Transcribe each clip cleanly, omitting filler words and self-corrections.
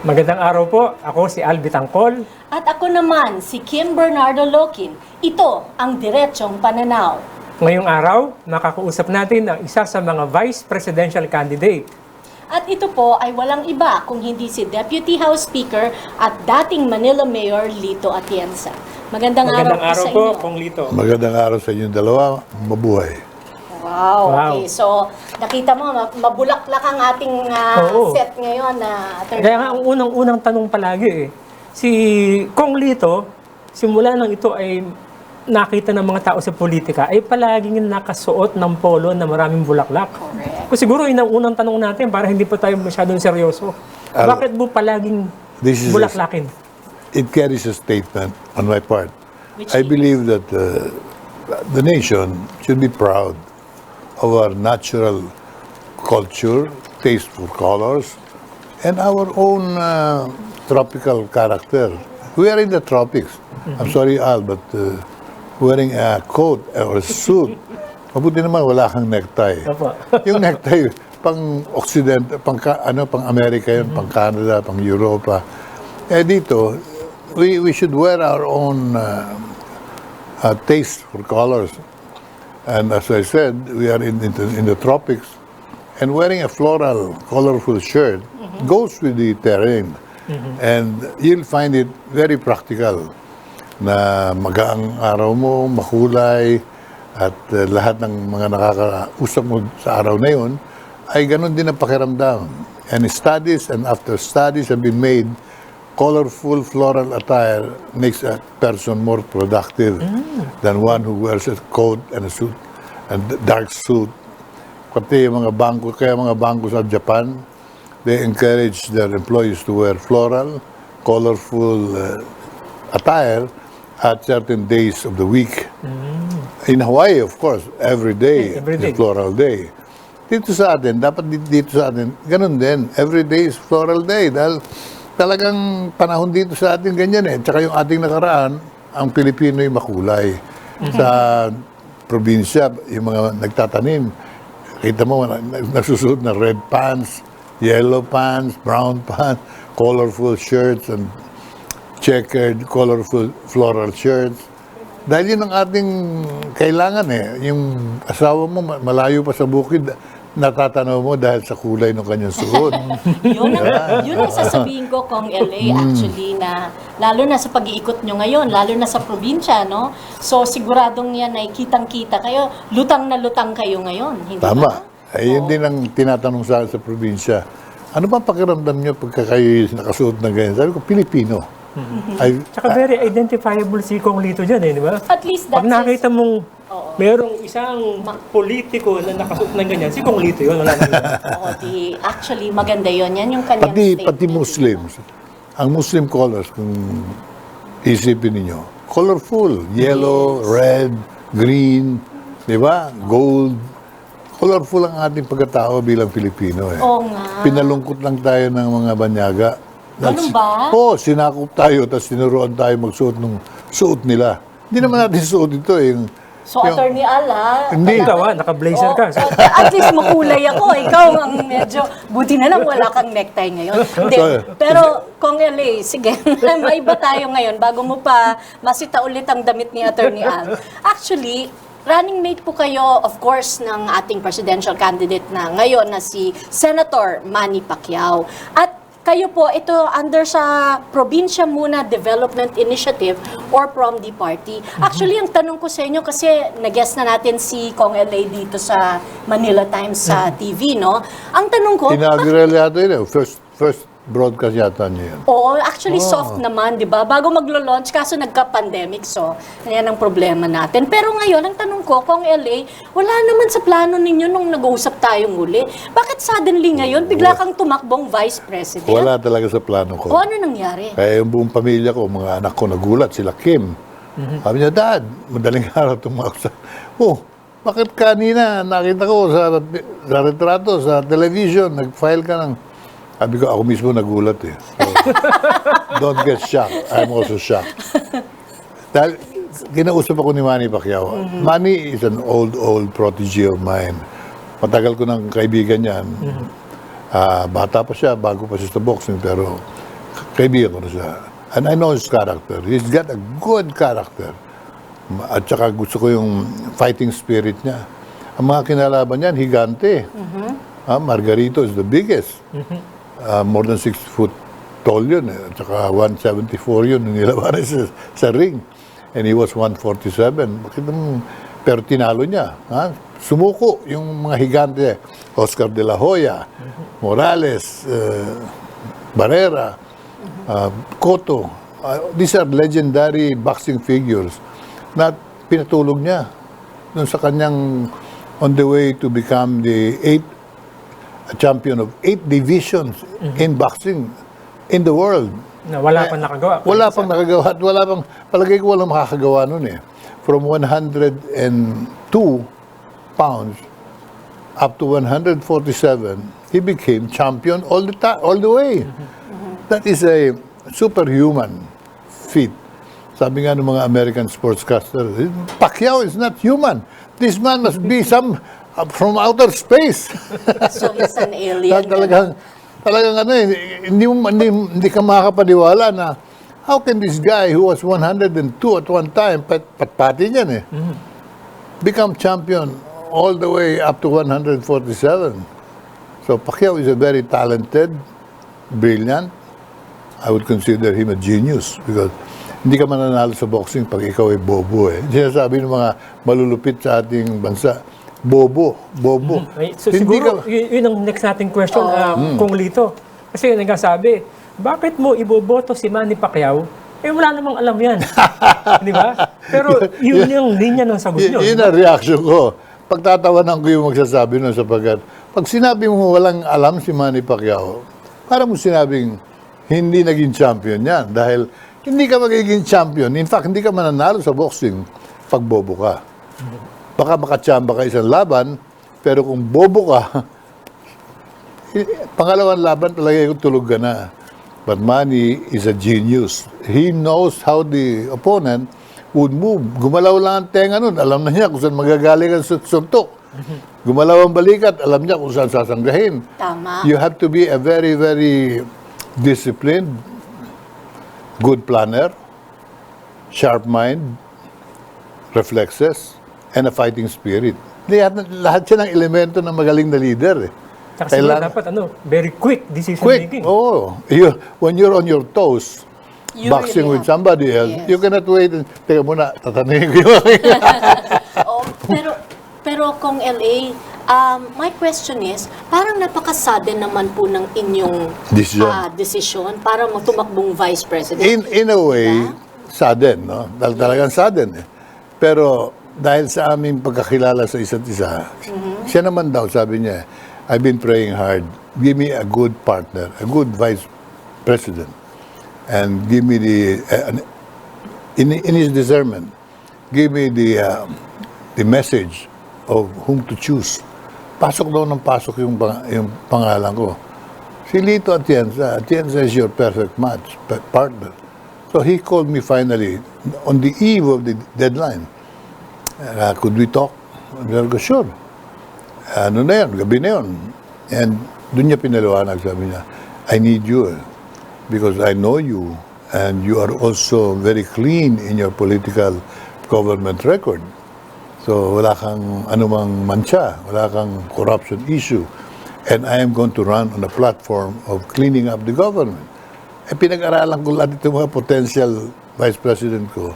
Magandang araw po. Ako si Albi Tangkol. At ako naman, si Kim Bernardo Lokin. Ito ang Diretsong Pananaw. Ngayong araw, makakausap natin ang isa sa mga Vice Presidential Candidate. At ito po ay walang iba kung hindi si Deputy House Speaker at dating Manila Mayor Lito Atienza. Magandang araw po sa po, inyo. Kong Lito. Magandang araw sa inyong dalawa. Mabuhay. Wow, Wow. okay. So, nakita mo, mabulaklak ang ating Oo. set ngayon na Kaya nga, ang unang-unang tanong palagi si Kong Lito, simula nang ito ay nakita ng mga tao sa politika, ay palaging nakasuot ng polo na maraming bulaklak. Correct. Kung siguro yun ang unang tanong natin para hindi pa tayo masyadong seryoso. Bakit mo palaging This is bulaklakin? It carries a statement on my part. Which I is? believe that the nation should be proud of our natural culture, taste for colors, and our own tropical character. We are in the tropics. I'm sorry, Al, but wearing a coat or a suit, mabuti naman wala kang necktie. Opo. Yung necktie, pang Occident, pang America yun, pang Canada, pang Europa. Eh dito, we should wear our own taste for colors. And as I said, we are in the tropics, and wearing a floral, colorful shirt goes with the terrain. And you'll find it very practical na magaang araw mo, makulay, at lahat ng mga nakakausap mo sa araw na yun ay ganun din ang pakiramdam. And studies and after studies have been made, colorful floral attire makes a person more productive than one who wears a coat and a suit and dark suit. Pati yung mga bangko, kaya mga bangko sa Japan, they encourage their employees to wear floral, colorful attire at certain days of the week. In Hawaii, of course, every day Every day. is floral day. Dito sa atin, dapat dito sa atin, ganun din. Every day is floral day. Dahil talagang panahon dito sa atin ganyan eh. Tsaka yung ating nakaraan, ang Pilipino ay makulay. Sa probinsya, yung mga nagtatanim, kita mo, nagsusuot na red pants, yellow pants, brown pants, colorful shirts, and checkered, colorful floral shirts. Dahil yun ang ating kailangan eh. Yung asawa mo, malayo pa sa bukid, natatanaw mo dahil sa kulay ng kanyang suot. Yun ang sasabihin ko kung LA actually na lalo na sa pag-iikot nyo ngayon, lalo na sa probinsya, no? So siguradong yan ay kitang-kita kayo, lutang na lutang kayo ngayon, hindi Tama. ba? Ay, yun din ang tinatanong sa akin sa probinsya. Ano ba pakiramdam nyo pagka kayo nakasuot ng ganyan? Sabi ko, Pilipino. Tsaka very identifiable si Kong Lito dyan di ba? At least Pag that's nakita mong merong isang politiko na nakasuot ng ganyan, si Kong Lito yun, wala na. actually maganda yon. Yan yung kanyang Pati statement. Muslims. Ang Muslim colors, kung isipin ninyo, colorful. Yellow, red, green, di ba? Gold. Colorful ang ating pagkatao bilang Pilipino eh. Oo nga. Pinalungkot lang tayo ng mga banyaga. Ganun ba? Oo, sinakop tayo, tapos tinuruan tayo magsuot ng suot nila. Hindi naman natin suot ito eh. So, Attorney Ala, Hindi. Ikaw naka-blazer ka. at least makulay ako. Ikaw ang medyo, buti na lang wala kang necktie ngayon. Hindi. Pero, Kong LA, sige, maiba tayo ngayon bago mo pa masita ulit ang damit ni Attorney Al. Actually, running mate po kayo, of course, ng ating presidential candidate na ngayon na si Senator Manny Pacquiao. At kayo po, ito under sa Probinsya Muna Development Initiative or from the party. Actually, ang tanong ko sa inyo, kasi nag-guest na natin si Kong LA dito sa Manila Times sa TV, no? Ang tanong ko, Inaugural yata yun eh. First broadcast yata niya yun. oo, actually soft naman, di ba? Bago maglo-launch, kaso nagka-pandemic, so yan ang problema natin. Pero ngayon, ang tanong ko, Kong LA, wala naman sa plano ninyo nung nag-uusap tayong muli. Bakit suddenly ngayon, bigla kang tumakbong Vice President? Wala talaga sa plano ko. O ano nangyari? Kaya yung buong pamilya ko, mga anak ko nagulat, sila Kim. Sabi niya, Dad, madaling araw tumakbo sa... Oh, bakit kanina nakita ko sa retrato, sa television, nag-file ka ng... Sabi ko, ako mismo nagulat eh. So, don't get shocked. I'm also shocked. Dahil, kinausap ako ni Manny Pacquiao. Manny is an old protege of mine. Matagal ko ng kaibigan yan. Bata pa siya, bago pa siya sa boxing, pero kaibigan ko na siya. And I know his character. He's got a good character. At saka gusto ko yung fighting spirit niya. Ang mga kinalaban niyan, higante. Margarito is the biggest. More than 6 foot tall yun. At saka 174 yun yung nilabanan sa ring. And he was 147. Pero tinalo niya. Sumuko yung mga higante. Oscar de la Hoya, Morales, Barrera, Cotto. These are legendary boxing figures na pinatulog niya dun sa kanyang on the way to become the champion of 8 divisions in boxing in the world. Na wala pang nakagawa. Wala pang nakagawa at wala pang, palagay ko walang makakagawa nun eh. From 102 pounds up to 147, he became champion all the way. That is a superhuman feat. Sabi nga ng mga American sportscaster, Pacquiao is not human. This man must be some from outer space. So he's an alien. Talagang ano hindi ka makakapaniwala na how can this guy who was 102 at one time, pati niyan eh, become champion all the way up to 147. So Pacquiao is a very talented, brilliant. I would consider him a genius because hindi ka mananalo sa boxing pag ikaw ay bobo eh. Sinasabi ng mga malulupit sa ating bansa, bobo. So siguro, yun ang next nating question, Kung Lito. Kasi nagsasabi, bakit mo iboboto si Manny Pacquiao? Eh wala namang alam yan. Di ba? Pero yun yung linya ng sagot nyo. Yun ang reaction ko. Pagtatawanan ko yung magsasabi nun sapagkat pag sinabi mo walang alam si Manny Pacquiao, parang mo sinabing hindi naging champion yan dahil hindi ka magiging champion. In fact, hindi ka mananalo sa boxing pag bobo ka. Baka makachamba ka isang laban, pero kung bobo ka, pangalawang laban talaga yung tulog ka na. But Manny is a genius. He knows how the opponent would move. Gumalaw lang ang tenga nun. Alam na niya kung saan magagaling ang suntok. Gumalaw ang balikat. Alam niya kung saan sasanggahin. Tama. You have to be a very, very disciplined, good planner, sharp mind, reflexes, and a fighting spirit. Lahat siya ng elemento ng magaling na leader. Saka siguro dapat very quick decision making. Oh. When you're on your toes, You boxing really with somebody else, Yes. you cannot wait. Teka muna, tatanungin ko yung Pero kung LA, my question is, parang napaka-sudden naman po ng inyong decision para tumakbong vice president. In a way, sudden, no? Talagang sudden eh. Pero dahil sa aming pagkakilala sa isa't isa, siya naman daw, sabi niya, I've been praying hard. Give me a good partner, a good vice president. And give me in his discernment, give me the message of whom to choose. Pasok daw ng pasok yung pangalan ko. Si Lito Atienza is your perfect match, partner. So he called me finally on the eve of the deadline. Could we talk? Sabi ko, sure. Ano na yun, gabi na yun. And doon niya pinaliwanag, sabi niya, I need you because I know you and you are also very clean in your political government record. So wala kang anumang mancha, wala kang corruption issue. And I am going to run on a platform of cleaning up the government. Pinag-aralan ko lahat itong mga potential vice president ko.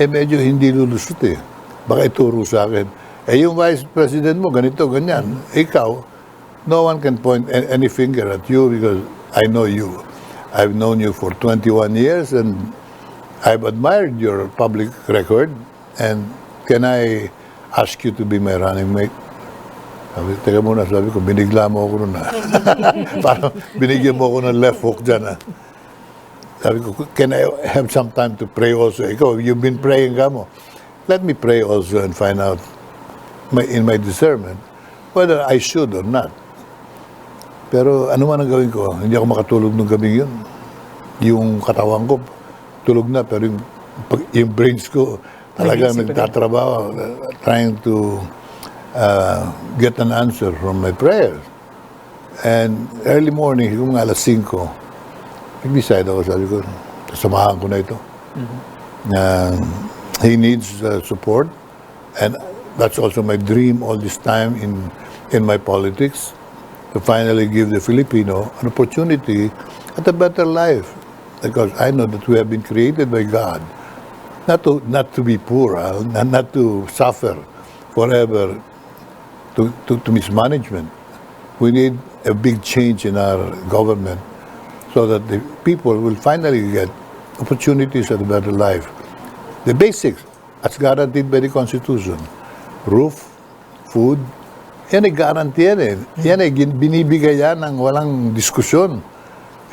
Medyo hindi lulusot eh. Baka ituro sa akin. Yung vice president mo, ganito, ganyan. Ikaw, no one can point any finger at you because I know you. I've known you for 21 years and I've admired your public record. And can I ask you to be my running mate? Teka muna, sabi ko, binigla mo ako nun parang binigyan mo ako ng left hook dyan Sabi ko, can I have some time to pray also? Ikaw, you've been praying ka mo. Let me pray also and find out in my discernment whether I should or not. Pero ano man ang gawin ko, hindi ako makatulog nung gabi yun. Yung katawan ko, tulog na, pero yung brains ko talagang nagtatrabaho, trying to get an answer from my prayers. And early morning, kung alas 5, nag-decide ako, sabi ko, kasamahan ko na ito. He needs support, and that's also my dream all this time in my politics, to finally give the Filipino an opportunity at a better life. Because I know that we have been created by God not to be poor, not to suffer forever to mismanagement. We need a big change in our government so that the people will finally get opportunities at a better life. The basics, as guaranteed by the Constitution, roof, food, yan ay guarantee yan eh. Yan ay binibigay yan ng walang diskusyon.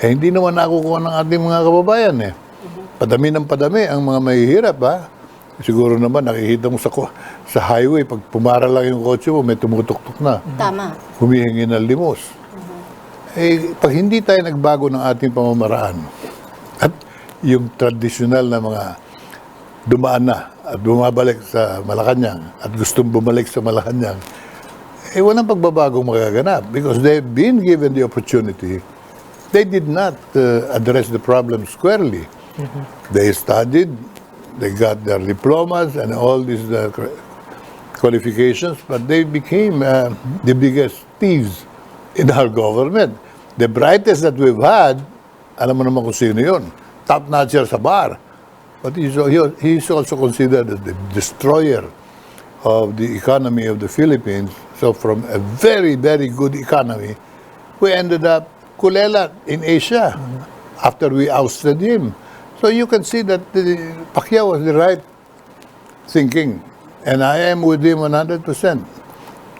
Eh, hindi naman nakukuha ng ating mga kababayan eh. Padami ng padami ang mga mahihirap ha. Siguro naman nakikita mo sa highway, pag pumara lang yung kotse mo, may tumutuktok na. Tama. Humihingi ng limos. Eh, pag hindi tayo nagbago ng ating pamamaraan, at yung tradisyonal na mga dumaan na at bumabalik sa Malacanang at gustong bumalik sa Malacanang, eh walang pagbabagong magaganap because they've been given the opportunity. They did not address the problem squarely. They studied, they got their diplomas and all these qualifications, but they became the biggest thieves in our government. The brightest that we've had, alam mo naman kung sino yun, top-notcher sa bar. But he's also considered the destroyer of the economy of the Philippines. So from a very, very good economy, we ended up kulela in Asia after we ousted him. So you can see that Pacquiao was the right thinking, and I am with him 100%.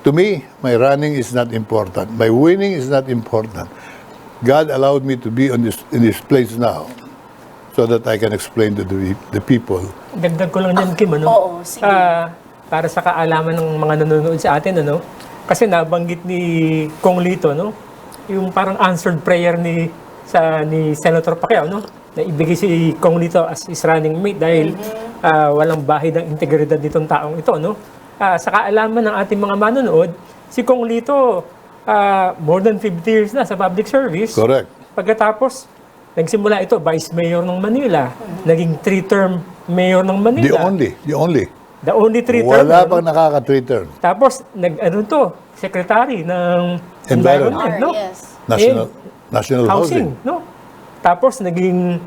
To me, my running is not important. My winning is not important. God allowed me to be in this place now so that I can explain to the people. Dagdag ko lang dyan, Kim, ano? Oo, sige. Para sa kaalaman ng mga nanonood sa atin, ano? Kasi nabanggit ni Kong Lito, no? Yung parang answered prayer ni Senator Pacquiao, no? Na ibigay si Kong Lito as his running mate dahil walang bahid ng integridad nitong taong ito, no? Sa kaalaman ng ating mga manonood, si Kong Lito more than 50 years na sa public service. Correct. Pagkatapos, nagsimula ito, Vice Mayor ng Manila, naging 3-term Mayor ng Manila. The only. The only 3-term. Wala pang nakaka-3 term. Tapos, Secretary ng Environment. no? Yes. National Housing. no? Tapos, naging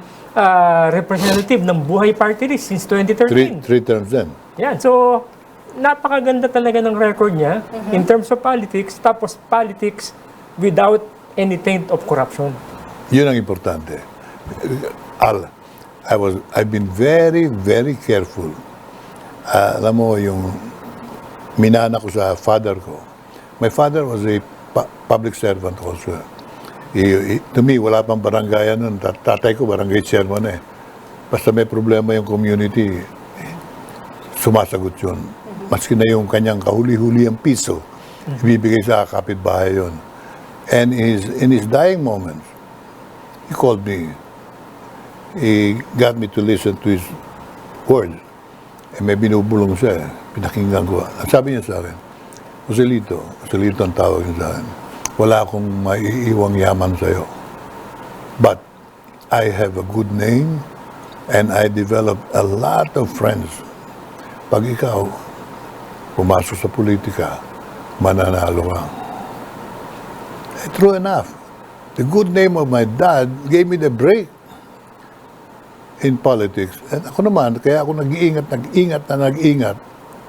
representative ng Buhay Party List since 2013. Three terms then. Yan. So, napakaganda talaga ng record niya in terms of politics. Tapos, politics without any taint of corruption. Yun ang importante. Al, I've been very, very careful. Alam mo, yung minana ko sa father ko. My father was a public servant also. To me, wala pang barangayan nun. Tatay ko, barangay chairman eh. Basta may problema yung community, sumasagot yun. Maski na yung kanyang kahuli-huli ang piso, ibibigay sa kapitbahay yun. And in his dying moments, he called me. He got me to listen to his words. Eh, may binubulong siya. Pinakinggan ko. At sabi niya sa akin, Joselito ang tawag niya sa akin, wala akong maiiwang yaman sa'yo. But I have a good name and I developed a lot of friends. Pag ikaw, pumasok sa politika, mananalo ka. True enough. The good name of my dad gave me the break in politics. And ako naman, kaya ako nag-iingat.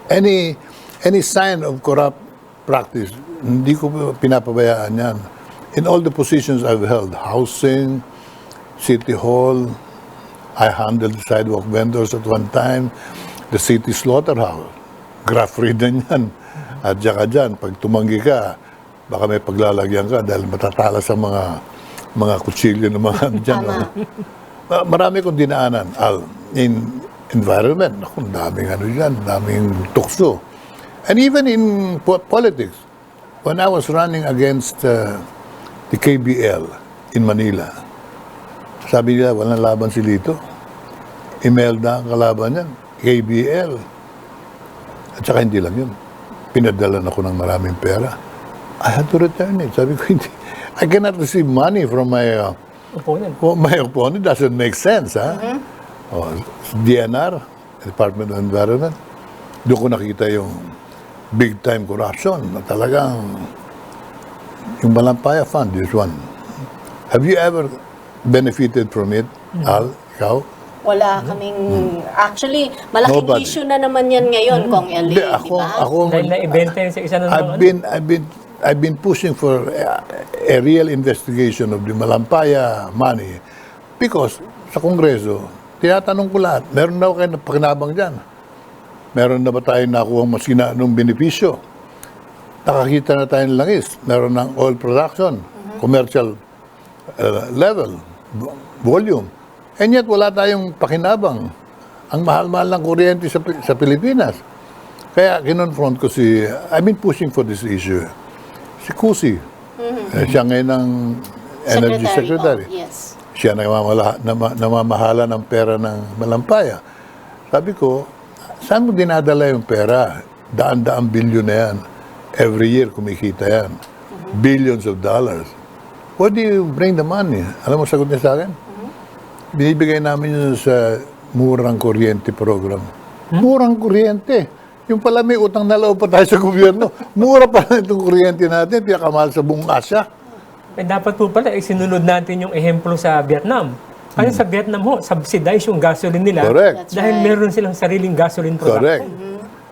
Any sign of corrupt practice, hindi ko pinapabayaan yan. In all the positions I've held, housing, city hall, I handled sidewalk vendors at one time, the city slaughterhouse, graft ridden yan. At saka dyan, pag tumanggi ka, baka may paglalagyan ka dahil matatala sa mga kutsilyo ng mga dyan. Marami kong dinaanan. In environment, daming daming tukso. And even in politics, when I was running against the KBL in Manila, sabi nila, walang laban si Lito. Imelda ang kalaban yan, KBL. At saka hindi lang yun. Pinadalan ako ng maraming pera. I had to return it. Sabi ko, hindi. I cannot receive money from my opponent. Well, my opponent doesn't make sense, ha? Oh, DNR, Department of Environment, doon ko nakita yung big-time corruption na talagang yung Malampaya Fund, this one. Have you ever benefited from it, Al, ikaw? Wala kaming, actually, malaking Nobody. issue na naman yan ngayon, Kong LA, Hindi, di ba? Dahil na-ibenta yun sa isa na I've been pushing for a real investigation of the Malampaya money because sa Kongreso, tinatanong ko lahat, meron na kayo na pakinabang dyan? Meron na ba tayong nakuha masina nung benepisyo? Nakakita na tayo ng langis. Meron ng oil production, commercial level, volume. And yet, wala tayong pakinabang. Ang mahal-mahal ng kuryente sa Pilipinas. Kaya kinonfront ko I've been pushing for this issue. Si Kusi, siya ngayon ang Energy Secretary. Oh, yes. Siya namamahala ng pera ng Malampaya. Sabi ko, saan mo dinadala yung pera? Daan-daang bilyon na yan. Every year kumikita yan. Billions of dollars. Where do you bring the money? Alam mo sagot niya sa akin? Binibigay namin yun sa murang kuryente program. Murang kuryente. Yung pala may utang na loob pa tayo sa gobyerno. Mura pa lang itong kuryente natin, pinakamahal sa buong Asya. Eh, dapat po pala, sinunod natin yung ehemplo sa Vietnam. Kasi sa Vietnam ho, subsidize yung gasoline nila. Correct. Dahil meron silang sariling gasoline production. Correct.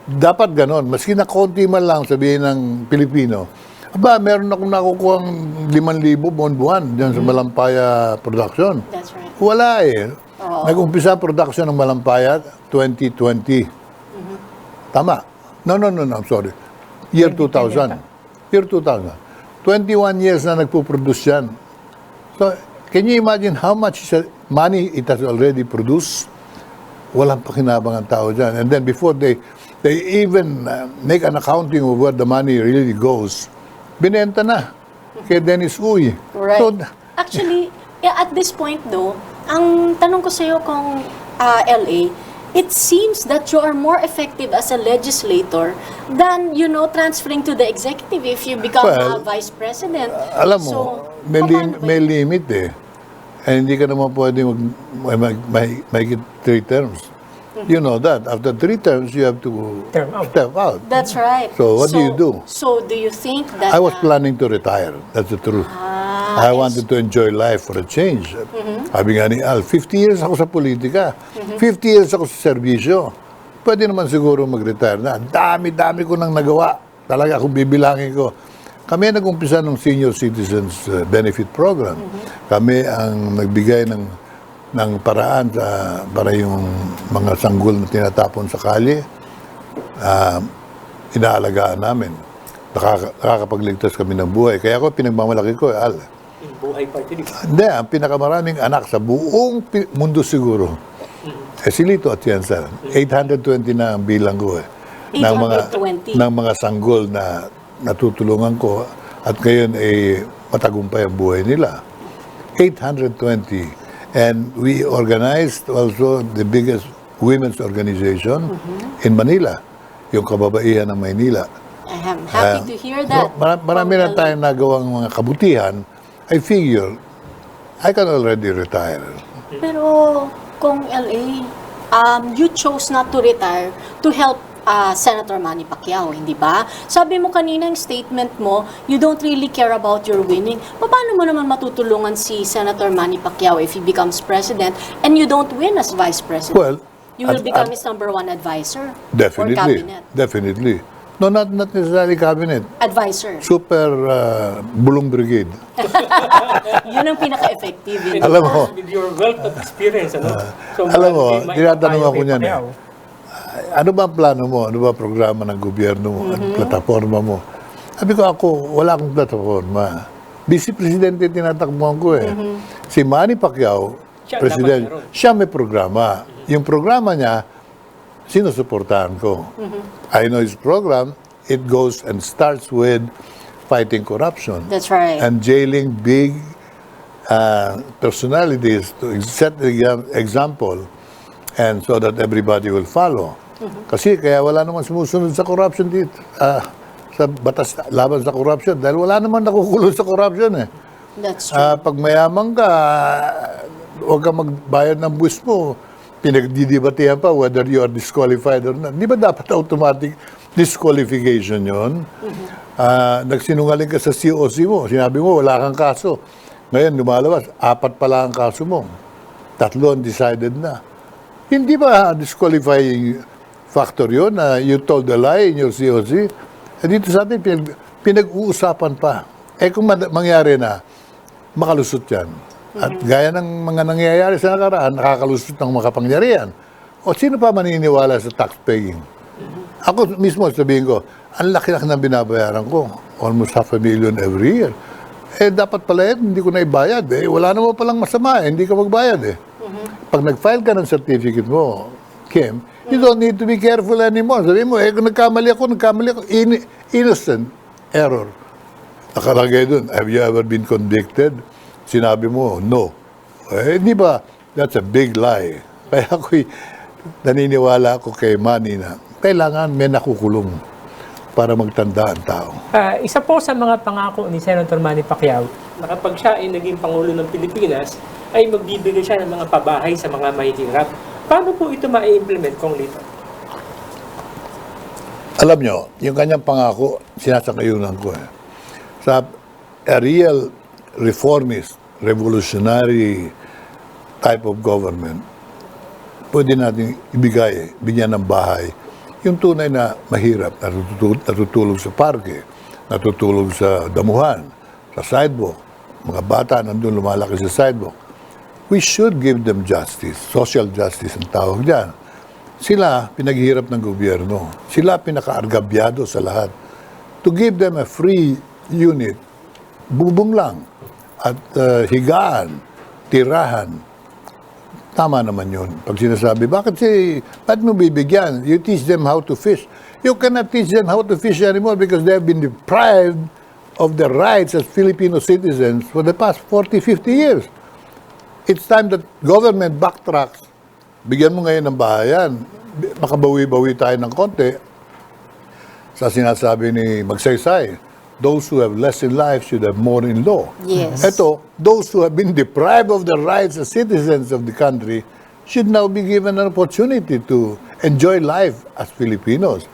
Dapat ganon. Maski na konti man lang sabihin ng Pilipino, aba, meron akong nakukuha 5,000 buwan-buwan dyan sa Malampaya production. That's right. Wala eh. Nag-umpisa production ng Malampaya 2020. Tama. No, I'm sorry. Year 2000. Year 2000. 21 years na nagpo-produce yan. So, can you imagine how much money it has already produced? Walang pakinabang ang tao dyan. And then before they even make an accounting of where the money really goes, binenta na kay Dennis Uy. Right. So, Actually, at this point though, ang tanong ko sa iyo kung LA, it seems that you are more effective as a legislator than, transferring to the executive if you become a vice president. Alam mo, So, may limit eh. And hindi ka naman pwede make it 3 terms. You know that. After 3 terms, you have to step out. That's right. So, what do you do? So, do you think that... I was planning to retire. That's the truth. I wanted to enjoy life for a change. Sabi nga ni Al, 50 years ako sa politika. 50 years ako sa serbisyo. Pwede naman siguro mag-retire na. Dami-dami ko nang nagawa. Talaga kung bibilangin ko. Kami nag-umpisa ng Senior Citizens Benefit Program. Kami ang nagbigay ng paraan para yung mga sanggol na tinatapon sa kalye. Inaalagaan namin. Nakakapagligtas kami ng buhay. Kaya ako, pinagmamalaki ko, Al. Buhay party list. Hindi, ang pinakamaraming anak sa buong mundo siguro, si Lito Atienza. 820 na ang bilang ko eh. 820. Ng mga sanggol na natutulungan ko at ngayon matagumpay ang buhay nila. 820. And we organized also the biggest women's organization in Manila, yung kababaihan ng Maynila. I'm happy to hear that. Marami na tayong nagawang mga kabutihan. I figure, I can already retire. Pero, Kong LA, you chose not to retire to help Senator Manny Pacquiao, hindi ba? Sabi mo kanina yung statement mo, you don't really care about your winning. Paano mo naman matutulungan si Senator Manny Pacquiao if he becomes president and you don't win as vice president? Well, you will become his #1 advisor or definitely. cabinet Definitely. No, not necessarily cabinet. advisor. Super bulong brigade. Yun ang pinaka-effective. Alam mo, With your wealth of experience, So, alam mo, may tinatanong papayo ako kay niyan eh. Pacquiao. Ano ba ang plano mo? Ano ba ang programa ng gobyerno mo? Ano plataforma mo? Sabi ko wala akong plataforma. Vice Presidente tinatakbuhan ko eh. Si Manny Pacquiao, Siya President, dapat meron. siya may programa. Yung programa niya, sinusuportahan ko. I know his program, it goes and starts with fighting corruption. That's right. And jailing big personalities to set the example and so that everybody will follow. Kasi kaya wala naman sumusunod sa corruption dito, sa batas laban sa corruption dahil wala naman nakukulong sa corruption eh. That's true. Pag mayaman ka, huwag ka magbayad ng buwis mo. Pinagdidibatehan pa whether you are disqualified or not. Di ba dapat automatic disqualification yun? Nagsinungaling ka sa COC mo. Sinabi mo, wala kang kaso. Ngayon, lumalabas, 4 pala ang kaso mo. 3 undecided na. Hindi ba disqualifying factor yun na you told a lie in your COC? Dito sa atin, pinag-uusapan pa. Kung mangyari na, makalusot yan. At gaya ng mga nangyayari sa nakaraan, nakakalusot ng makapangyarihan. O sino pa maniniwala sa tax-paying? Ako mismo sabihin ko, ang laki-laki ng binabayaran ko. Almost $500,000 every year. Dapat pala yan, hindi ko na ibayad. Wala naman palang masama, hindi ka magbayad. Pag nag-file ka ng certificate mo, Kim, you don't need to be careful anymore. Sabihin mo, kung nagkamali ako, innocent error. Nakalagay dun, have you ever been convicted? Sinabi mo, no. Di ba, that's a big lie. Kaya ako'y naniniwala ako kay Manny na kailangan may nakukulong para magtanda ang tao. Isa po sa mga pangako ni Senator Manny Pacquiao na kapag siya ay naging Pangulo ng Pilipinas, ay magbibigay siya ng mga pabahay sa mga mahihirap. Paano po ito ma-implement, Kong Lito? Alam nyo, yung kanyang pangako, sinasakayunan ko. Sa a real reformist, revolutionary type of government, pwede natin ibigay, bigyan ng bahay, yung tunay na mahirap, natutulog sa parke, natutulog sa damuhan, sa sidewalk, mga bata nandun lumalaki sa sidewalk. We should give them justice, social justice ang tawag dyan. Sila pinaghihirap ng gobyerno. Sila pinakaargabyado sa lahat. To give them a free unit, bubong lang, at higaan, tirahan, tama naman yun. Pag sinasabi, bakit mo bibigyan? You teach them how to fish. You cannot teach them how to fish anymore because they have been deprived of their rights as Filipino citizens for the past 40, 50 years. It's time that government backtracks. Bigyan mo ngayon ng bahayan. Makabawi-bawi tayo ng konti. Sa sinasabi ni Magsaysay, those who have less in life should have more in law. Yes. Ito, those who have been deprived of their rights as citizens of the country should now be given an opportunity to enjoy life as Filipinos.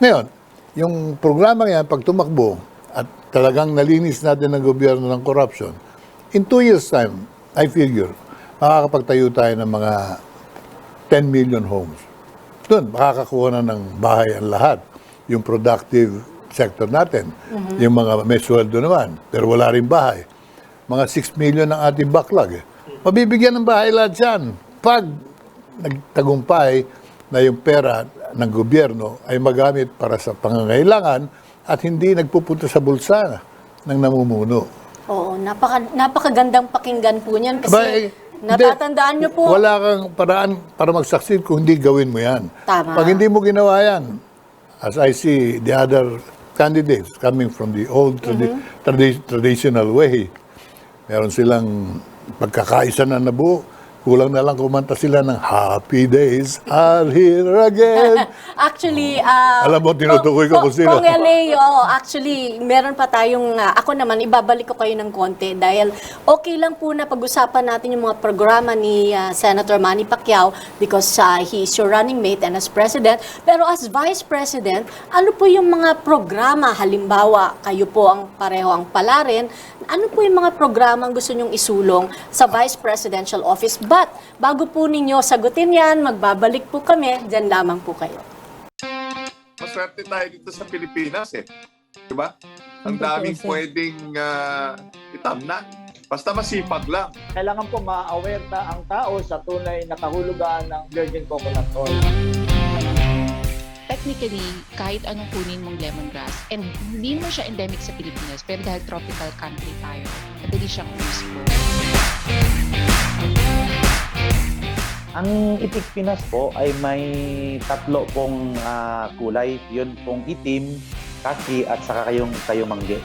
Ngayon, yung programa yan, pag tumakbo at talagang nalinis natin ng gobyerno ng corruption, in 2 years' time, I figure, makakapagtayo tayo ng mga 10 million homes. Doon, makakakuha na ng bahay ang lahat. Yung productive sector natin. Yung mga may sweldo naman, pero wala rin bahay. Mga 6 million ang ating backlog. Mabibigyan ng bahay lahat yan. Pag nagtagumpay na yung pera ng gobyerno ay magamit para sa pangangailangan at hindi nagpupunta sa bulsa ng namumuno. Oo, napakagandang pakinggan po niyan kasi natatandaan niyo po. Wala kang paraan para mag-succeed kung hindi gawin mo yan. Tama. Pag hindi mo ginawa yan, as I see the other candidates coming from the old traditional way, meron silang pagkakaisa na nabuo. Kulang na lang kumanta sila ng Happy Days Are Here Again. Actually, alam mo, tinutukoy ko kung sino. Kung actually, meron pa tayong, ako naman, ibabalik ko kayo ng konti dahil okay lang po na pag-usapan natin yung mga programa ni Senator Manny Pacquiao because he is your running mate and as President. Pero as Vice President, ano po yung mga programa, halimbawa, kayo po ang pareho ang palarin, ano po yung mga programa ang gusto nyong isulong sa Vice Presidential Office? But, bago po ninyo sagutin yan, magbabalik po kami, dyan lamang po kayo. Maswerte tayo dito sa Pilipinas eh. Diba? Ang daming pwedeng itamnan. Basta masipag lang. Kailangan po ma-aware na ang tao sa tunay na kahulugan ng virgin coconut oil. Technically, kahit anong kunin mong lemongrass, and hindi mo siya endemic sa Pilipinas, pero dahil tropical country tayo, madali siyang useful. Ang itik Pinas po ay may 3 pong kulay. Yun pong itim, kaki, at saka kayong mangge.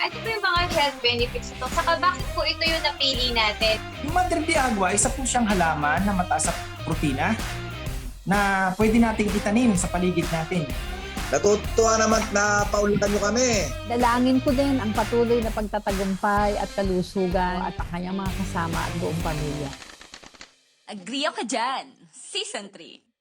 Ano po yung mga health benefits ito? Saka bakit po ito yung napili natin? Yung Madre de Agua, isa po siyang halaman na mataas sa protina na pwede nating itanim sa paligid natin. Natutuwa naman na paulitan nyo kami. Dalangin ko din ang patuloy na pagtatagumpay at kalusugan at ang kanyang mga kasama at buong pamilya. Agree ako dyan. Season 3.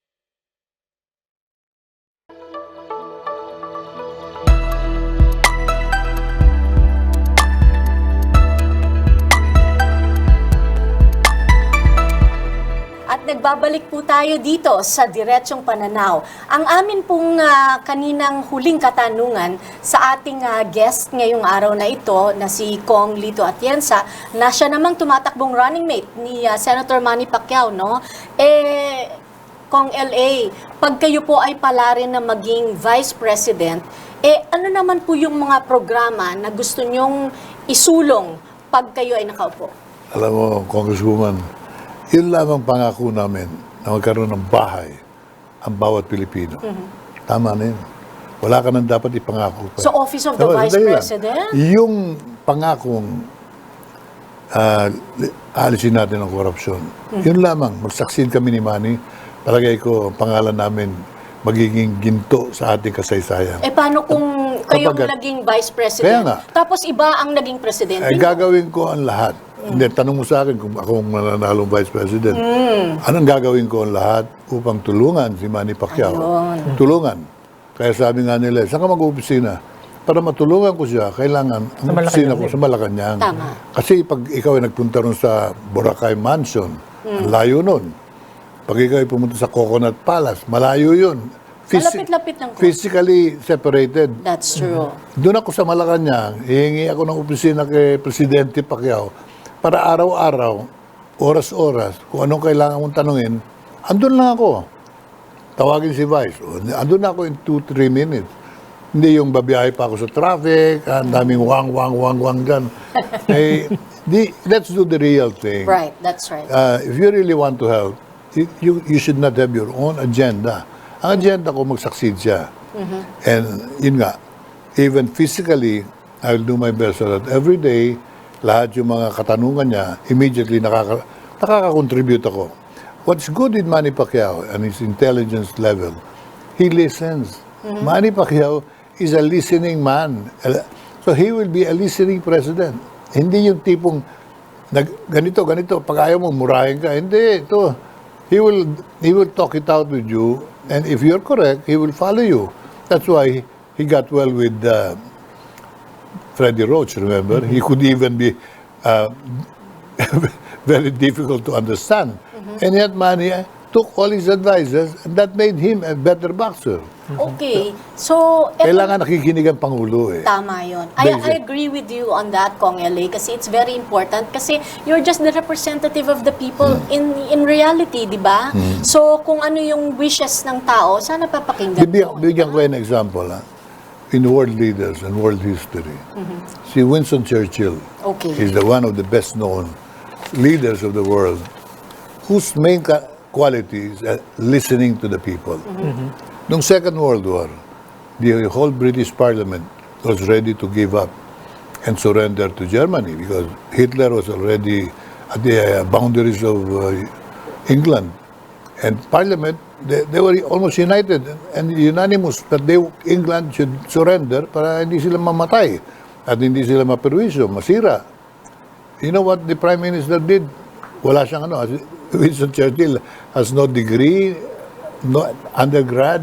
At nagbabalik po tayo dito sa Diretsong Pananaw. Ang amin pong kaninang huling katanungan sa ating guest ngayong araw na ito na si Kong Lito Atienza na siya namang tumatakbong running mate ni Senator Manny Pacquiao, no? Kong LA, pag kayo po ay pala rin na maging Vice President, ano naman po yung mga programa na gusto nyong isulong pag kayo ay nakaupo? Alam mo, Congresswoman, yun lamang pangako namin na magkaroon ng bahay ang bawat Pilipino. Tama na yun. Wala ka nang dapat ipangako pa. So, Office of the Vice President? Yung pangakong alisin natin ang korupsyon. Yun lamang. Mag-succeed kami ni Manny. Palagay ko, ang pangalan namin magiging ginto sa ating kasaysayan. Paano kung kayo naging Vice President? Tapos iba ang naging Presidente? Gagawin ko ang lahat. Hindi, tanong mo sa akin kung akong mananalong Vice President. Anong gagawin ko ang lahat upang tulungan si Manny Pacquiao? Ayun. Tulungan. Kaya sabi nga nila, saan ka mag-opisina? Para matulungan ko siya, kailangan ang opisina ko sa Malacanang. Tama. Kasi pag ikaw ay nagpunta ron sa Boracay Mansion, ang layo nun. Pag ikaw ay pumunta sa Coconut Palace, malayo yun. Malapit-lapit lang ko. Physically separated. That's true. Doon ako sa Malacanang, hihingi ako ng opisina kay Presidente Pacquiao para araw-araw, oras-oras, kung anong kailangan mong tanungin, andun lang ako. Tawagin si Vice. Andun na ako in 2-3 minutes. Hindi yung babiyahe pa ako sa traffic, ang daming wang dyan. Let's do the real thing. Right, that's right. If you really want to help, you should not have your own agenda. Ang agenda ko, mag-succeed siya. And yun nga, even physically, I will do my best so that every day, lahat yung mga katanungan niya, immediately nakaka-contribute ako. What's good with Manny Pacquiao and his intelligence level, he listens. Manny Pacquiao is a listening man. So he will be a listening president. Hindi yung tipong, ganito, pag ayaw mo, murahin ka. Hindi, ito. He will talk it out with you, and if you're correct, he will follow you. That's why he got well with Freddie Roach, remember? He could even be very difficult to understand. And yet Manny took all his advices, and that made him a better boxer. Okay. So, Kailangan nakikinig ang Pangulo eh. Tama yun. I agree with you on that, Kong LA, kasi it's very important kasi you're just the representative of the people in reality, di ba? So, kung ano yung wishes ng tao, sana papakinggan mo. Bigyan ko an example. In world leaders and world history, si Winston Churchill is one of the best known leaders of the world whose main quality is listening to the people. Noong Second World War, the whole British Parliament was ready to give up and surrender to Germany because Hitler was already at the boundaries of England. And Parliament, they were almost united and unanimous that England should surrender para hindi sila mamatay at hindi sila maperwisyo, masira. You know what the Prime Minister did? Wala siyang Winston Churchill has no degree, no undergrad,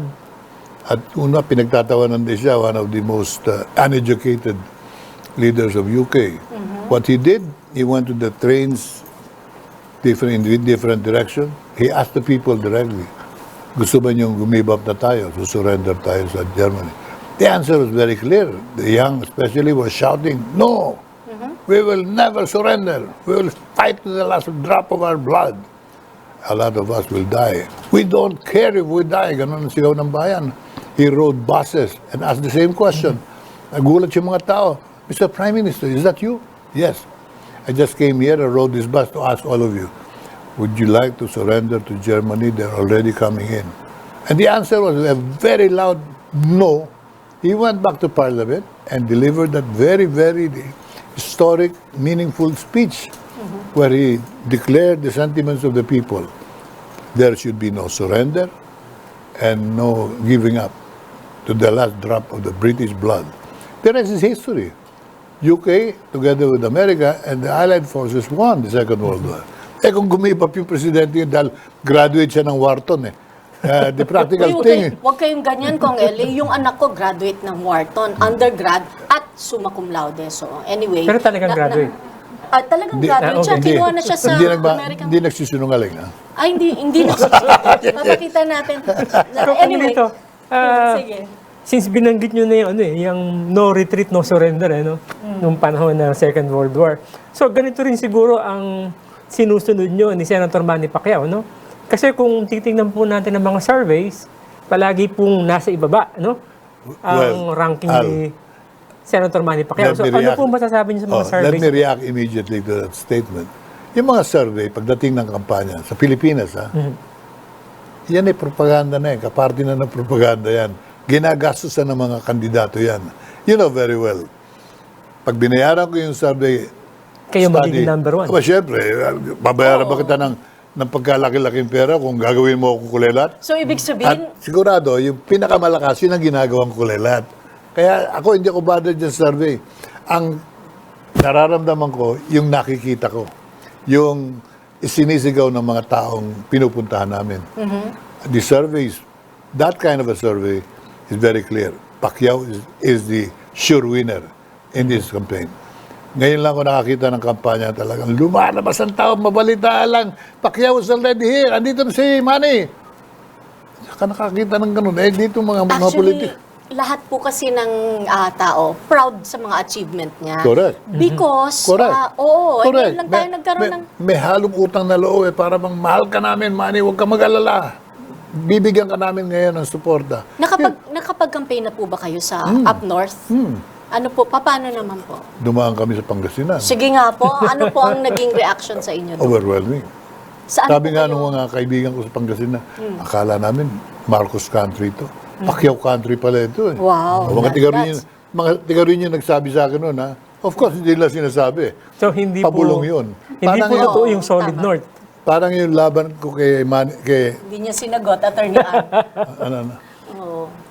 at pinagtatawanan din siya, one of the most uneducated leaders of UK. What he did, he went to the trains in different direction. He asked the people directly, gusto ba niyong gumibap na tayo, to surrender tayo sa Germany? The answer was very clear. The young especially were shouting, no, we will never surrender. We will fight to the last drop of our blood. A lot of us will die. We don't care if we die. Ganun ang sigaw ng bayan. He rode buses and asked the same question. Nagulat yung mga tao, Mr. Prime Minister, is that you? Yes. I just came here and rode this bus to ask all of you, would you like to surrender to Germany? They're already coming in. And the answer was a very loud no. He went back to Parliament and delivered that very, very historic, meaningful speech where he declared the sentiments of the people. There should be no surrender and no giving up to to the last drop of the British blood. The rest is history. UK, together with America, and the Allied forces won the Second World War. Kung gumibap yung presidente yun dahil graduate siya ng Wharton the practical thing. Huwag kayong ganyan, Kong Eli. Yung anak ko graduate ng Wharton, undergrad, at summa cum laude. So, anyway. Pero talagang graduate. Talagang graduate siya. Kinuha na siya sa American. Hindi nagsisinungaling, ha? Ay, hindi nagsisinungaling. Papakita natin. Anyway. Sige. Since binanggit nyo na yung no retreat, no surrender, nung panahon ng Second World War. So, ganito rin siguro ang sinusunod nyo ni Senator Manny Pacquiao, no? Kasi kung titingnan po natin ng mga surveys, palagi pong nasa ibaba, ang ranking ni Senator Manny Pacquiao. So, ano po masasabi niyo sa mga surveys? Let me react immediately to that statement. Yung mga survey, pagdating ng kampanya sa Pilipinas, yan propaganda na kaparty na ng propaganda yan. Ginagastusan ng mga kandidato yan. You know very well. Pag binayaran ko yung survey kayo study, magiging number one. Siyempre, babayaran ba kita ng pagkalaki-laking pera kung gagawin mo akong kulelat? So, ibig sabihin? At sigurado, yung pinakamalakas, yun ang ginagawang kulelat. Kaya ako, hindi ako bothered dyan sa survey. Ang nararamdaman ko, yung nakikita ko. Yung isinisigaw ng mga taong pinupuntahan namin. The surveys, that kind of a survey is very clear. Pacquiao is the sure winner in this campaign. Ngayon lang ako nakakita ng kampanya talagang lumalabas ang tao, mabalita lang. Pacquiao is already here. Andito na si Manny. Saka nakakita ng ganun. Dito mga politik. Lahat po kasi ng tao proud sa mga achievement niya. Correct. Because, Correct. ngayon lang tayo nagkaroon ng... May halong utang na loob para bang mahal ka namin, Manny, huwag ka mag-alala. Bibigyan ka namin ngayon ng suporta. Nakapag-campaign na po ba kayo sa up north? Ano po, paano naman po? Dumaan kami sa Pangasinan. Sige nga po, ano po ang naging reaction sa inyo doon? Overwhelming. Saan Sabi po nga kayo? ng mga kaibigan ko sa Pangasinan, akala namin Marcos country ito. Pacquiao country pala ito. Wow. Mga tiga rin yung nagsabi sa akin noon, ha? Of course, hindi nila sinasabi. So, hindi Pabulong po, yun. Hindi po totoo yung solid north. Parang yung laban ko kay Hindi niya sinagot, Attorney Ann.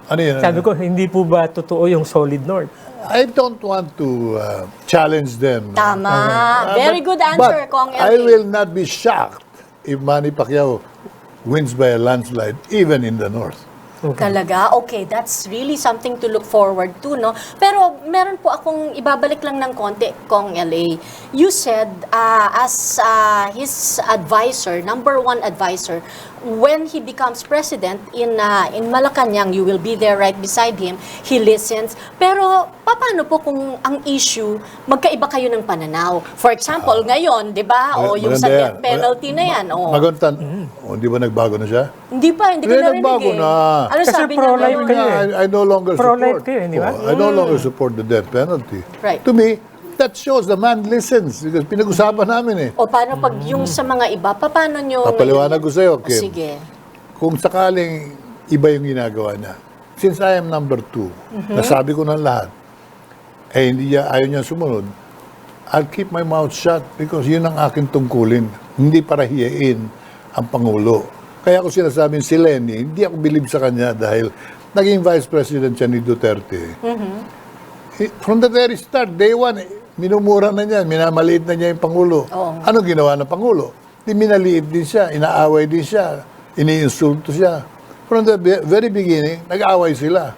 Ano yun? Sabi ko, hindi po ba totoo yung solid north? I don't want to challenge them. Tama. Very good answer, Kong I Eli. will not be shocked if Manny Pacquiao wins by a landslide, even in the north. Talaga? Okay, that's really something to look forward to, no? Pero meron po akong ibabalik lang ng konti, Kong LA. You said, as his advisor, number one advisor, when he becomes president in Malacanang, you will be there right beside him, he listens. Pero paano po kung ang issue, magkaiba kayo ng pananaw? For example, ngayon, di ba? O yung sa death penalty na yan. Maguntan. Di ba nagbago na siya? Hindi pa, hindi ko narinig nagbago na. Ano Kasi sabi niya? pro-life kayo I no longer Pro-life support. kayo, di ba? I no longer support the death penalty. Right. To me, that shows the man listens because pinag-usapan namin O paano pag yung sa mga iba, paano nyo... Papaliwanag ko sa'yo, Kim. Sige. Kung sakaling iba yung ginagawa niya, since I am number 2, nasabi ko ng lahat, hindi niya, ayaw niya sumunod, I'll keep my mouth shut because yun ang aking tungkulin. Hindi para hiyain ang Pangulo. Kaya ako sinasabing si Lenny, hindi ako believe sa kanya dahil naging Vice President siya ni Duterte. From the very start, day one, minumura na niya, minamaliit na niya yung Pangulo. Ano ginawa ng Pangulo? Minaliit din siya, inaaway din siya, iniinsulto siya. From the very beginning, nag-aaway sila.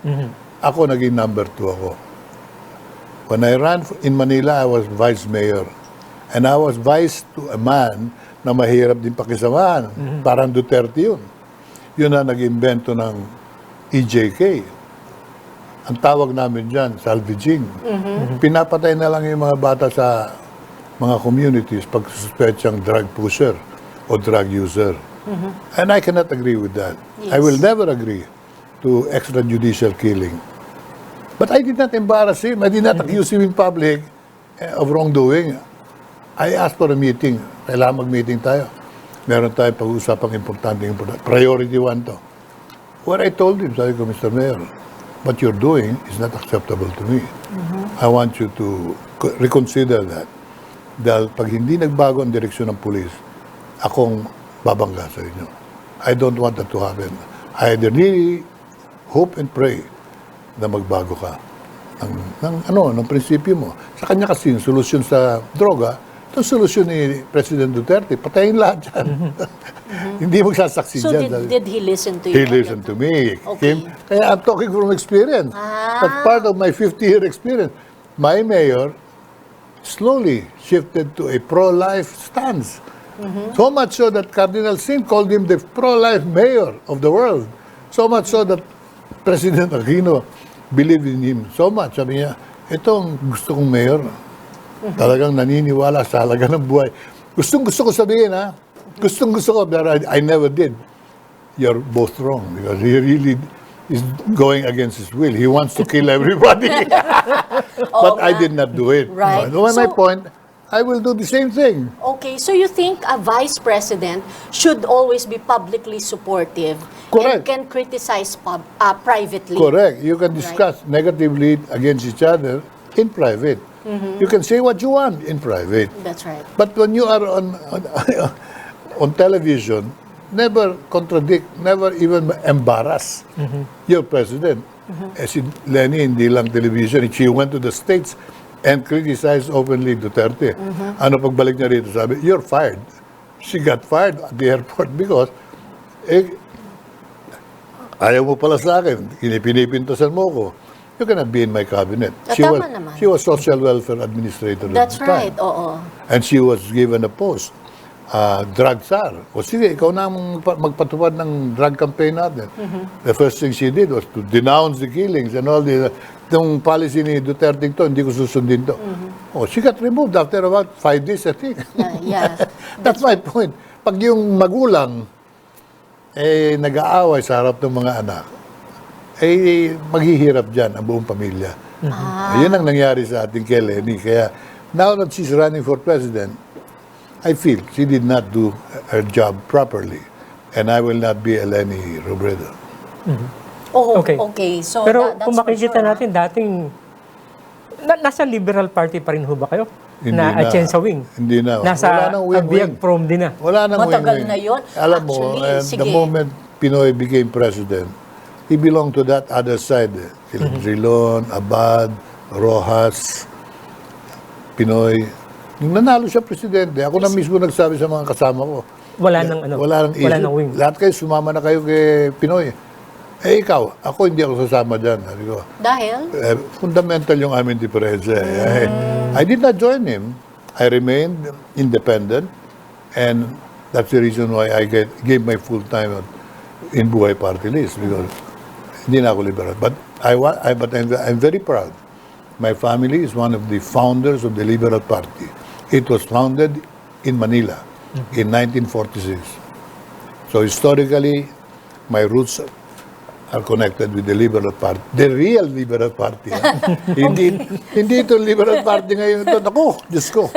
Ako naging number 2 ako. When I ran in Manila, I was vice mayor. And I was vice to a man na mahirap din pakisamahan. Parang Duterte yun. Yun na nag-invento ng EJK. Ang tawag namin dyan, salvaging. Pinapatay na lang yung mga bata sa mga communities pag suspetsang drug pusher o drug user. And I cannot agree with that. I will never agree to extrajudicial killing. But I did not embarrass him. I did not accuse him in public of wrongdoing. I asked for a meeting. Kailangan mag-meeting tayo. Meron tayong pag-uusapang importante. Priority 1 to. What I told him, sabi ko, Mr. Mayor, what you're doing is not acceptable to me. I want you to reconsider that. Dahil pag hindi nagbago ang direksyon ng pulis, akong babangga sa inyo. I don't want that to happen. I really hope and pray na magbago ka ng prinsipyo mo. Sa kanya kasi yung solusyon sa droga, itong solusyon ni President Duterte, patayin lahat yan. Hindi magsasaksi So dyan. did he listen to you? He listened to me. Okay. Kaya I'm talking from experience. But part of my 50-year experience, my mayor slowly shifted to a pro-life stance. So much so that Cardinal Sin called him the pro-life mayor of the world. So much so that President Aquino believed in him so much. Sabi niya, ito ang gusto kong mayor. Talagang naniniwala sa halaga ng buhay. Gustong-gusto ko sabihin, ha? Gustong-gusto ko, but I never did. You're both wrong because he really is going against his will. He wants to kill everybody. But I did not do it. Right. No, my point, I will do the same thing. Okay, so you think a vice president should always be publicly supportive Correct. and can criticize privately? Correct. You can discuss negatively against each other in private. You can say what you want in private. That's right. But when you are on television, never contradict, never even embarrass your president. Si Lenny, hindi lang television. She went to the States and criticized openly Duterte. Ano pagbalik niya rito, sabi, you're fired. She got fired at the airport because ayaw mo pala sa akin, pinipintasan mo ko. You cannot be in my cabinet. Tama naman. She was social welfare administrator That's at the right, time. oo. And she was given a post, drug czar. O sige, ikaw na ang magpatupad ng drug campaign natin. The first thing she did was to denounce the killings and all the itong policy ni Duterte to, hindi ko susundin to. Oh, she got removed after about 5 days, I think. Yeah. That's my point. Pag yung magulang nag-aaway sa harap ng mga anak, maghihirap dyan ang buong pamilya. Yun ang nangyari sa ating kay Lenny. Kaya now that she's running for president, I feel she did not do her job properly. And I will not be a Lenny Robredo. Oh, Okay. okay. So Pero that's kung for makikita sure, natin, dating nasa Liberal Party pa rin ho ba kayo? Hindi na na. Atienza Wing? Hindi na. Nasa Wala nang wing-wing. Abiyag Prom din na. Wala nang Matagal wing-wing. na yun. Alam mo, Actually, and sige. the moment Pinoy became president, he belonged to that other side. Rilon, Abad, Rojas, Pinoy. Nung nanalo siya presidente, ako na mismo nagsabi sa mga kasama ko. Wala nang ano. Wala nang issue. Wala nang wing. Lahat kayo sumama na kayo kay Pinoy. Ikaw, ako hindi ako sasama dyan. Sabi ko, Dahil? fundamental yung aming diferensya. I did not join him. I remained independent, and that's the reason why I gave my full time in Buhay Party List, because hindi na ako liberal. But I'm very proud. My family is one of the founders of the Liberal Party. It was founded in Manila in 1946. So historically, my roots are connected with the Liberal Party. The real Liberal Party. Hindi ito Liberal Party ngayon. Ako, Diyos ko.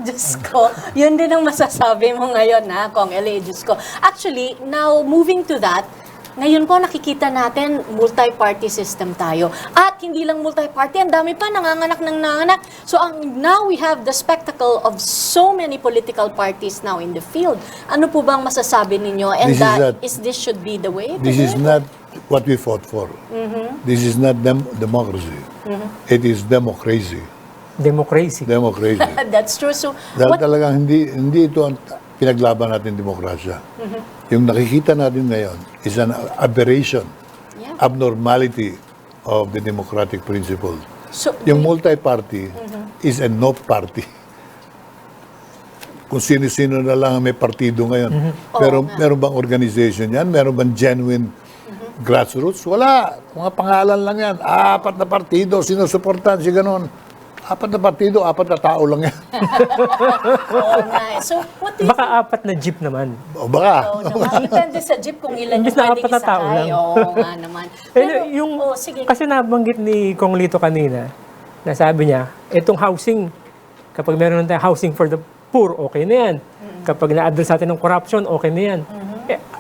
Diyos ko. Yun din ang masasabi mo ngayon, ha, Kong L.A. Diyos ko. Actually, now, moving to that, ngayon po nakikita natin multi-party system tayo. At hindi lang multi-party, ang dami pa nanganganak ng nanganak. So now we have the spectacle of so many political parties now in the field. Ano po bang masasabi ninyo? And this should be the way? This is not what we fought for. This is not democracy. It is democracy. Democracy. Democracy. That's true. So, Dahil talagang hindi ito ang pinaglaban natin demokrasya. Yung nakikita natin ngayon is an aberration, abnormality of the democratic principle. So, yung multi-party is a no party. Kung sino-sino na lang may partido ngayon. Pero meron bang organization yan? Meron bang genuine grassroots? Wala. Mga pangalan lang yan. 4 na partido, sinusuportan, si ganon. 4 na partido, 4 na tao lang yan. Oo nga. So, what do you Baka 4 na jeep naman. O baka. Oo naman. Depende sa jeep kung ilan yung Imbis na pwedeng 4 na tao isakay. lang. Oo nga naman. Pero, sige. Kasi nabanggit ni Kong Lito kanina, na sabi niya, itong housing, kapag meron tayong housing for the poor, okay na yan. Kapag na-address natin ng corruption, okay na yan.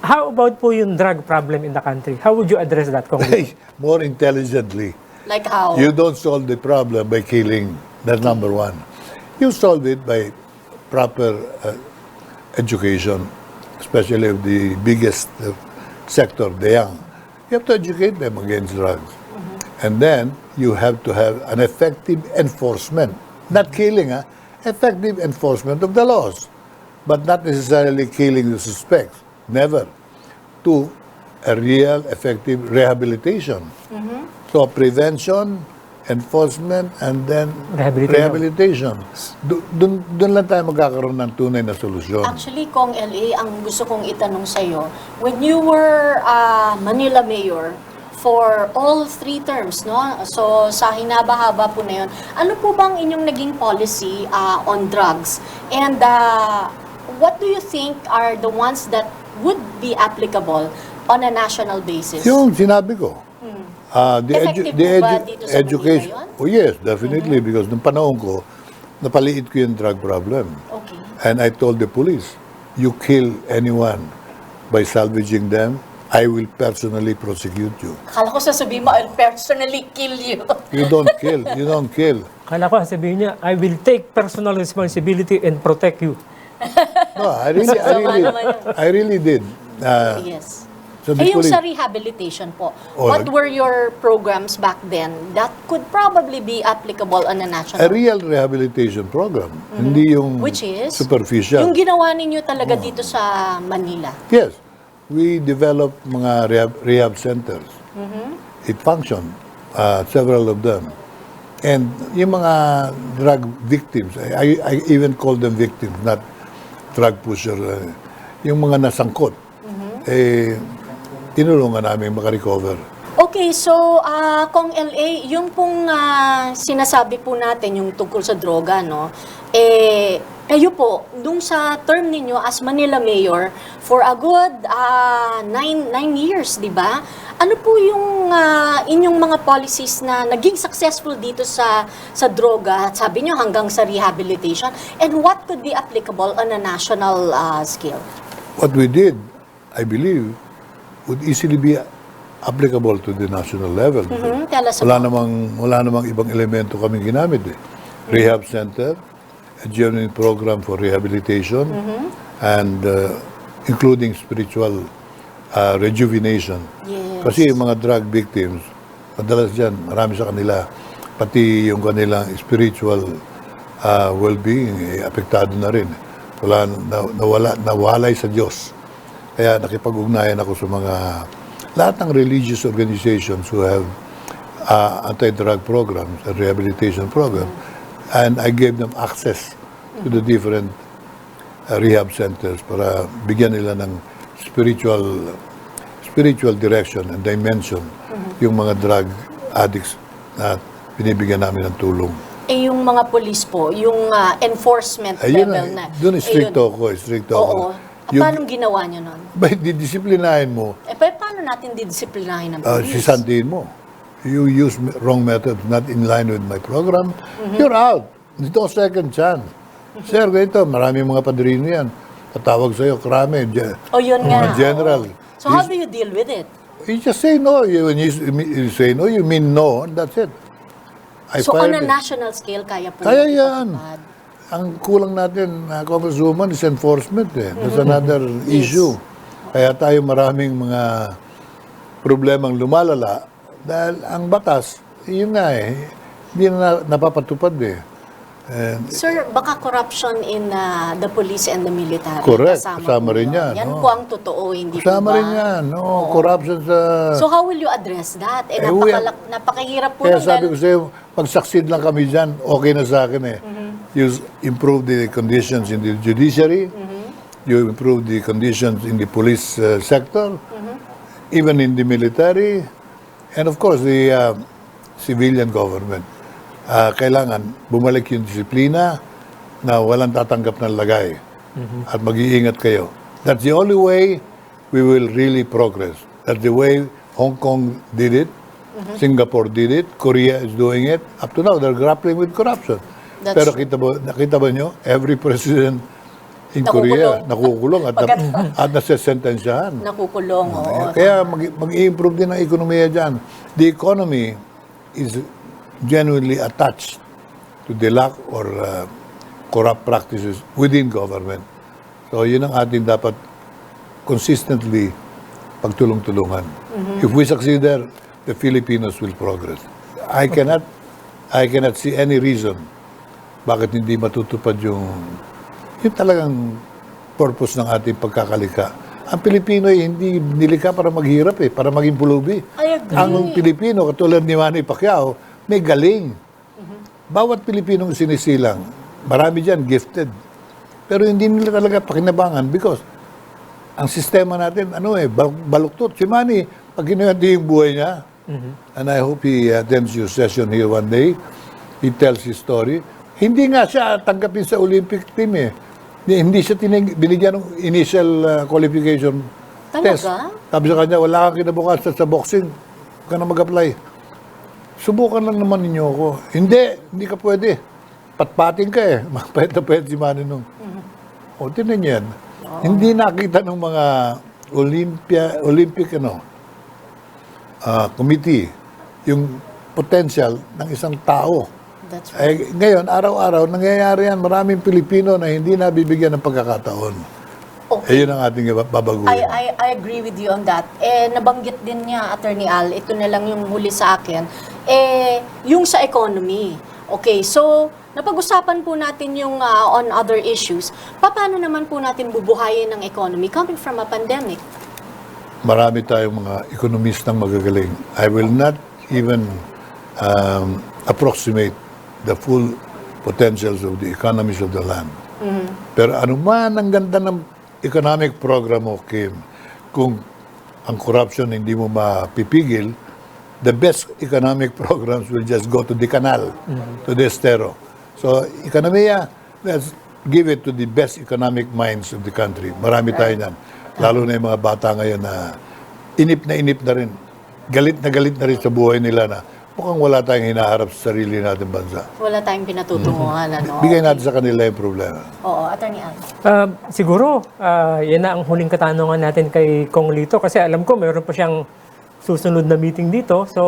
How about po yung drug problem in the country? How would you address that, Kong Lito? More intelligently. Like how? You don't solve the problem by killing. That's number one. You solve it by proper education, especially of the biggest sector, the young. You have to educate them against drugs. And then you have to have an effective enforcement. Not killing, effective enforcement of the laws. But not necessarily killing the suspects. Never. To a real effective rehabilitation. So prevention, enforcement, and then rehabilitation. Doon lang tayo magkakaroon ng tunay na solusyon. Actually, Kong LA, ang gusto kong itanong sa'yo, when you were Manila Mayor, for all 3 terms, no? So, sa hinaba-haba po na yun, ano po bang inyong naging policy on drugs? And what do you think are the ones that would be applicable on a national basis? Yung sinabi ko, Effective po ba dito sa education. Manila yun? Oh yes, definitely. Because nung panahon ko, napaliit ko yung drug problem. Okay. And I told the police, you kill anyone by salvaging them, I will personally prosecute you. Akala ko sasabihin mo, I'll personally kill you. You don't kill. You don't kill. Kala ko sabihin niya, I will take personal responsibility and protect you. No, I really did. Yes. So Eh, yung sa rehabilitation po, what were your programs back then that could probably be applicable on a national? A real rehabilitation program. Hindi yung Which is? superficial. Yung ginawa ninyo talaga dito sa Manila. Yes. We developed mga rehab centers. It functioned, several of them. And yung mga drug victims, I even call them victims, not drug pusher. Yung mga nasangkot, tinulungan namin makarecover. Okay, so Kong LA, yung pong sinasabi po natin, yung tungkol sa droga, no? Kayo po, nung sa term ninyo as Manila Mayor, for a good 9 years, di ba? Ano po yung inyong mga policies na naging successful dito sa droga? Sabi nyo hanggang sa rehabilitation. And what could be applicable on a national scale? What we did, I believe, would easily be applicable to the national level. Tell us Wala namang ibang elemento kami ginamit. Rehab center, a genuine program for rehabilitation, and including spiritual rejuvenation. Yes. Kasi yung mga drug victims, madalas dyan, marami sa kanila, pati yung kanilang spiritual well-being, apektado na rin. Nawalay sa Diyos. Kaya nakipag-ugnayan ako sa mga lahat ng religious organizations who have anti-drug programs and rehabilitation programs, and I gave them access to the different rehab centers para bigyan nila ng spiritual direction and dimension yung mga drug addicts na binibigyan namin ng tulong. Yung mga police po, yung enforcement level na. Doon stricto ako. Oo. Paano ginawa nyo nun? Didisiplinahin mo. Paano natin didisiplinahin ng police? Sisandihin mo. You use wrong methods, not in line with my program, you're out. Dito second chance. Sir, ganito, maraming mga padrino yan. Tatawag sa'yo, krame, yun nga. general. So how do you deal with it? You just say no. When you say no, you mean no, and that's it. So on a national scale, kaya po? Kaya yan. Ang kulang natin, Congresswoman, is enforcement. That's another issue. Kaya tayo maraming mga problemang lumalala dahil ang batas, yun nga hindi na napapatupad Sir, baka corruption in the police and the military. Correct. Kasama rin yan. Yan po ang totoo, hindi po ba? Kasama rin yan. Corruption sa... So how will you address that? Napakahirap po. Kaya sabi ko sa'yo, pag-succeed lang kami dyan, okay na sa akin You improve the conditions in the judiciary, you improve the conditions in the police sector, even in the military, and of course the civilian government. Kailangan bumalik yung disiplina na walang tatanggap ng lagay at mag-iingat kayo. That's the only way we will really progress. That's the way Hong Kong did it, Singapore did it, Korea is doing it. Up to now, they're grappling with corruption. Pero nakita ba nyo, every president in Korea nakukulong at nasesentensyahan. Nakukulong, oo. Kaya mag-i-improve din ang ekonomiya dyan. The economy is genuinely attached to the lack or corrupt practices within government. So yun ang ating dapat consistently pagtulong-tulungan. If we succeed there, the Filipinos will progress. I cannot see any reason bakit hindi matutupad yung talagang purpose ng ating pagkakalika. Ang Pilipino ay hindi nilikha para maghirap para maging pulubi. I agree. Ang Pilipino, katulad ni Manny Pacquiao, may galing. Bawat Pilipinong sinisilang, marami dyan gifted. Pero hindi nila talaga pakinabangan because ang sistema natin, baluktot. Si Manny, pag kinuwenti yung buhay niya, and I hope he attends your session here one day, he tells his story, hindi nga siya tanggapin sa Olympic team Hindi siya binigyan ng initial qualification test. Sabi sa kanya, wala kang kinabukasan sa boksing. Huwag ka na mag-apply. Subukan lang naman ninyo ako. Hindi ka pwede. Patpating ka Mapahit na pwede si Manny nung. O, tinan niyo yan. Hindi nakita ng mga Olympic committee yung potential ng isang tao. That's right. Ngayon, araw-araw, nangyayari yan. Maraming Pilipino na hindi nabibigyan ng pagkakataon. Okay. Yun ang ating babaguhin. I agree with you on that. Nabanggit din niya, Attorney Al, ito na lang yung huli sa akin. Yung sa economy. Okay, so, napag-usapan po natin yung on other issues. Paano naman po natin bubuhayin ng economy coming from a pandemic? Marami tayong mga ekonomistang magagaling. I will not even approximate the full potentials of the economies of the land. Pero anuman ang ganda ng economic program mo, Kim, kung ang corruption hindi mo mapipigil, the best economic programs will just go to the canal, to the estero. So, ekonomiya, let's give it to the best economic minds of the country. Marami tayo niyan. Lalo na yung mga bata ngayon na inip na rin. Galit na rin sa buhay nila na mukhang wala tayong hinaharap sa sarili natin bansa. Wala tayong pinatutunguhan, Bigay natin sa kanila yung problema. Oo, Attorney Al. Siguro, yan na ang huling katanungan natin kay Kong Lito kasi alam ko mayroon pa siyang susunod na meeting dito. So,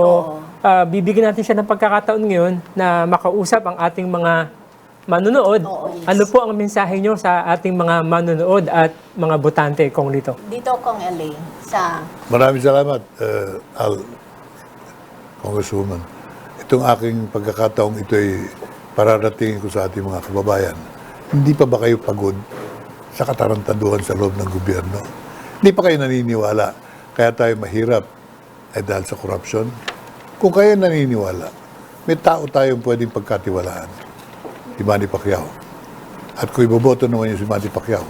bibigyan natin siya ng pagkakataon ngayon na makausap ang ating mga manunood. Yes. Ano po ang mensahe nyo sa ating mga manunood at mga botante, Kong Lito? Dito, Kong LA, sa... Maraming salamat, Al, Congresswoman. Itong aking pagkakataong ito ay pararatingin ko sa ating mga kababayan. Hindi pa ba kayo pagod sa katarantaduhan sa loob ng gobyerno? Hindi pa kayo naniniwala kaya tayo mahirap ay dahil sa corruption? Kung kayo naniniwala, may tao tayong pwedeng pagkatiwalaan. Si Manny Pacquiao. At kung iboboto naman yung si Manny Pacquiao,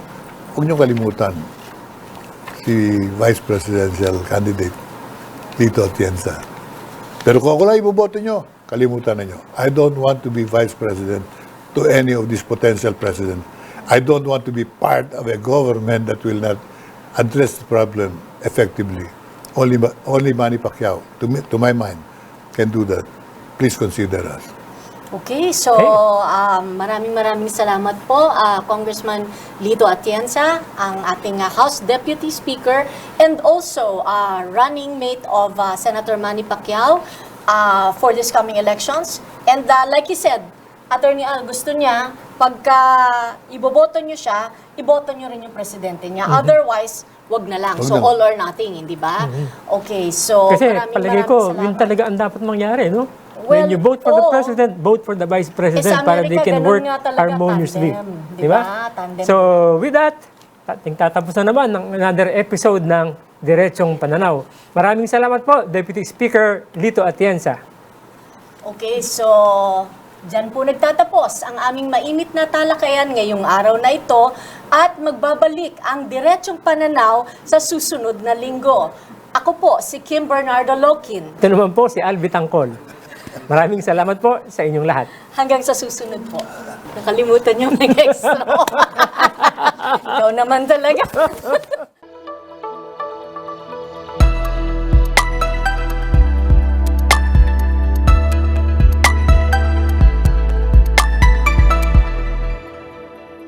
huwag niyong kalimutan si Vice Presidential Candidate Lito Atienza. Pero kung ako lang iboboto nyo, kalimutan na nyo. I don't want to be Vice President to any of these potential presidents. I don't want to be part of a government that will not address the problem effectively. Only Manny Pacquiao, to my mind, can do that. Please consider us. Okay, so maraming salamat po, Congressman Lito Atienza, ang ating House Deputy Speaker, and also running mate of Senator Manny Pacquiao for this coming elections. And like he said, Attorney Al, gusto niya, pagka iboboto niyo siya, iboto niyo rin yung presidente niya. Otherwise, wag na lang. So, all or nothing, hindi ba? Okay, so Kasi maraming palagay ko, salamat. yun talaga ang dapat mangyari, no? Well, When you vote for the president, vote for the vice president para they can work harmoniously. Tandem, Di ba? Tandem. So, with that, tatapos na naman ng another episode ng Diretsong Pananaw. Maraming salamat po, Deputy Speaker Lito Atienza. Okay, so dyan po nagtatapos ang aming mainit na talakayan ngayong araw na ito at magbabalik ang Diretsong Pananaw sa susunod na linggo. Ako po, si Kim Bernardo Lokin. Ito naman po si Alvi Tangkol. Maraming salamat po sa inyong lahat. Hanggang sa susunod po. Nakalimutan yung nag-extra. Ikaw naman talaga.